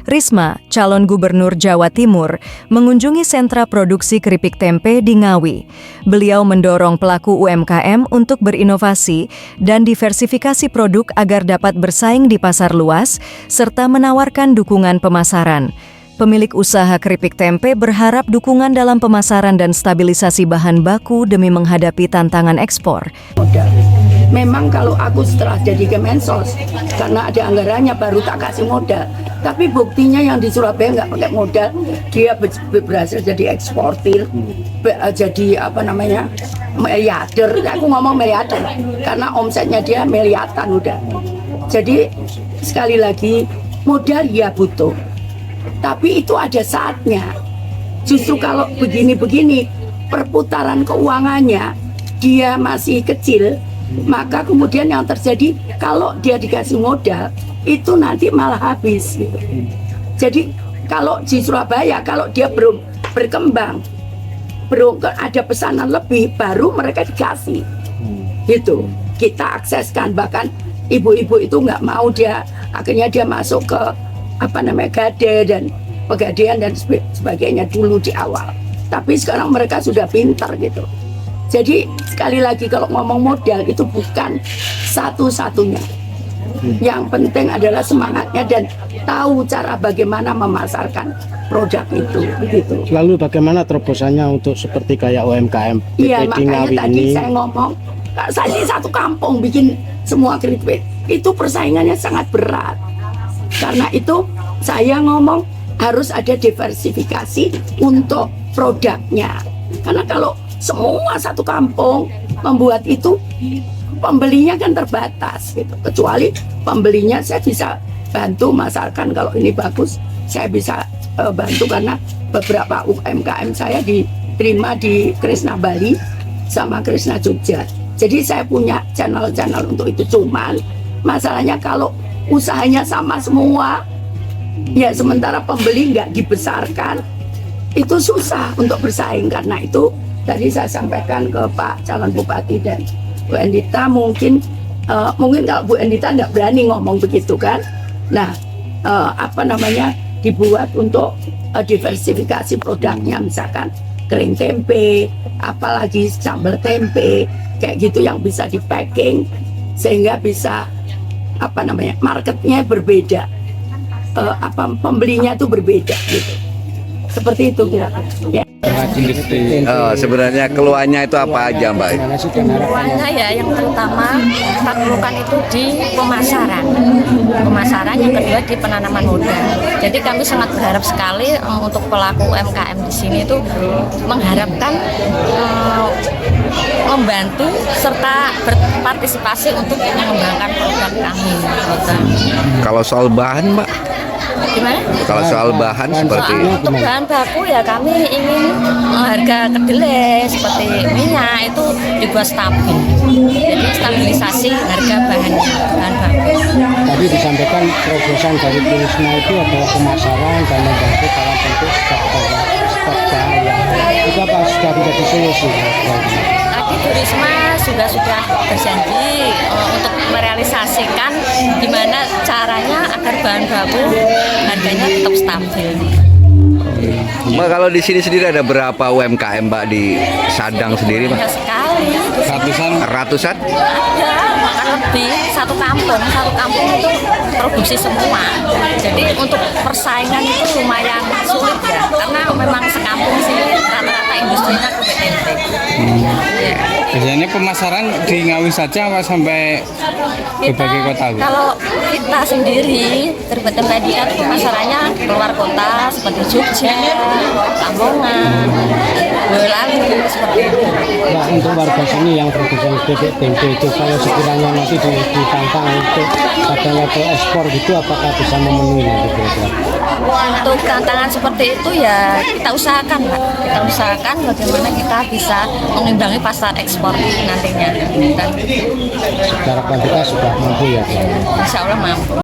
Risma, calon gubernur Jawa Timur, mengunjungi sentra produksi keripik tempe di Ngawi. Beliau mendorong pelaku UMKM untuk berinovasi dan diversifikasi produk agar dapat bersaing di pasar luas, serta menawarkan dukungan pemasaran. Pemilik usaha keripik tempe berharap dukungan dalam pemasaran dan stabilisasi bahan baku demi menghadapi tantangan ekspor. Memang kalau aku setelah jadi Kemensos, karena ada anggarannya baru tak kasih modal. Tapi buktinya yang di Surabaya nggak pakai modal, dia berhasil jadi eksportir, jadi miliarder. Aku ngomong miliarder, karena omsetnya dia miliaran udah. Jadi sekali lagi modal ya butuh, tapi itu ada saatnya. Justru kalau begini-begini perputaran keuangannya dia masih kecil, maka kemudian yang terjadi kalau dia dikasih modal itu nanti malah habis gitu. Jadi kalau di Surabaya kalau dia belum berkembang, belum ada pesanan lebih, baru mereka dikasih gitu, kita akseskan. Bahkan ibu-ibu itu nggak mau, dia akhirnya dia masuk ke gade dan pegadaian dan sebagainya dulu di awal, tapi sekarang mereka sudah pintar gitu. Jadi sekali lagi kalau ngomong modal itu bukan satu-satunya. Yang penting adalah semangatnya dan tahu cara bagaimana memasarkan produk itu begitu. Lalu bagaimana terobosannya untuk seperti kayak UMKM Iya, di makanya Ngawi tadi ini? saya ngomong, saya ini satu kampung bikin semua keripik, itu persaingannya sangat berat. Karena itu saya ngomong harus ada diversifikasi untuk produknya. Karena kalau semua satu kampung membuat itu, pembelinya kan terbatas gitu. Kecuali pembelinya saya bisa bantu, masalkan kalau ini bagus saya bisa bantu, karena beberapa UMKM saya diterima di Krisna Bali sama Krisna Jogja. Jadi saya punya channel-channel untuk itu. Cuman masalahnya kalau usahanya sama semua, ya sementara pembeli nggak dibesarkan, itu susah untuk bersaing. Karena itu tadi saya sampaikan ke Pak calon Bupati dan Bu Endita, mungkin kalau Bu Endita nggak berani ngomong begitu kan. Nah, dibuat untuk diversifikasi produknya, misalkan kering tempe, apalagi sambal tempe, kayak gitu yang bisa di packing sehingga bisa marketnya berbeda, pembelinya itu berbeda gitu. Seperti itu kira-kira. Ya. Sebenarnya keluhannya itu apa aja, Mbak? Keluhannya ya yang terutama kita keluhkan itu di pemasaran. Pemasaran, yang kedua di penanaman modal. Jadi kami sangat berharap sekali untuk pelaku UMKM di sini itu mengharapkan membantu serta berpartisipasi untuk mengembangkan produk kami. Kalau soal bahan, Mbak? Gimana? Kalau soal bahan seperti untuk bahan baku ya kami ingin harga kedelai seperti minyak itu dibuat stabil. Jadi stabilisasi harga bahan baku. Tadi disampaikan terobosan dari Bu Risma itu adalah pemasaran dan membantu dalam bentuk stok bahaya. Itu apa sudah menjadi solusi? Tadi Bu Risma sudah berjanji untuk merealisasikan gimana caranya agar bahan baku harganya tetap stabil. Mbak, kalau di sini sendiri ada berapa UMKM, Mbak, di Sadang sendiri, Mbak? Banyak sekali. Ratusan? Ada, bahkan lebih. Satu kampung itu produksi semua. Jadi untuk persaingan itu lumayan sulit ya, karena memang sekampung sini rata-rata industrinya keripik tempe. Biasanya pemasaran di Ngawi saja apa sampai berbagai kota? Kalau kita sendiri keripik tempe itu pemasarannya keluar kota seperti Jogja, Lamongan, Boyolali seperti itu. Nah, untuk warga sini yang produksi keripik tempe itu, kalau sekiranya nanti ditantang untuk adanya ke ekspor gitu, apakah bisa memenuhi nanti kira-kira? Untuk tantangan seperti itu ya kita usahakan, Pak. Kita usahakan bagaimana kita bisa mengimbangi pasar ekspor nantinya. Dan secara kuantitas sudah mampu ya? insya Allah mampu.